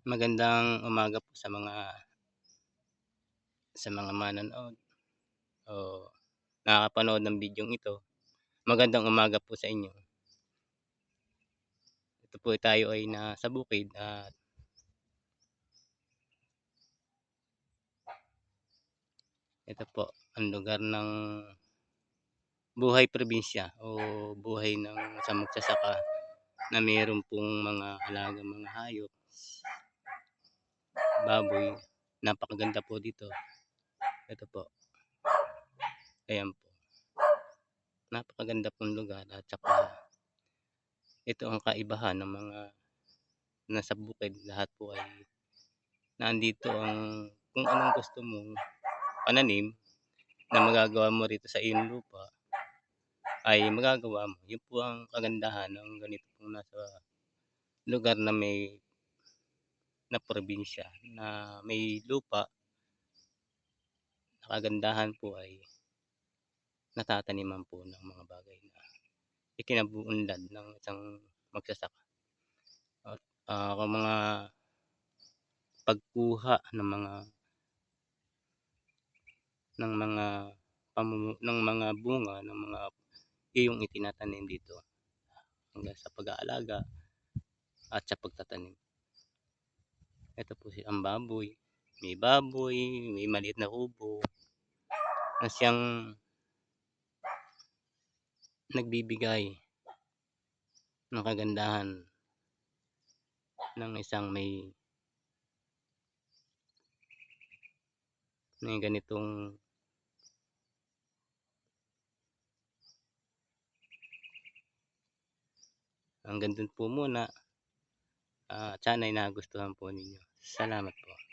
Magandang umaga po sa mga manonood o nakakapanood ng bidyong ito. Magandang umaga po sa inyo. Ito po tayo ay nasa bukid at ito po ang lugar ng buhay probinsya o buhay ng sa magsasaka na mayroon pong mga alagang mga hayop, baboy. Napakaganda po dito. Ito po, ayan po. Napakaganda pong lugar at saka ito ang kaibahan ng mga nasa bukid. Lahat po ay nandito ang kung anong gusto mong pananim na magagawa mo rito sa iyong lupa ay magagawa mo. Yun po ang kagandahan ng ganito pong nasa lugar na may na probinsya na may lupa. Ang kagandahan po ay natataniman po ng mga bagay na ikinabuunlad ng isang magsasaka. At kung mga pagkuha ng mga ng mga bunga ng mga iyong itinatanim dito hanggang sa pag-aalaga at sa pagtatanim. Ito po ang baboy. Baboy, may maliit na kubo na siyang nagbibigay ng kagandahan ng isang may ganitong hanggang dun po muna. Sana'y nagustuhan po ninyo. Salamat po.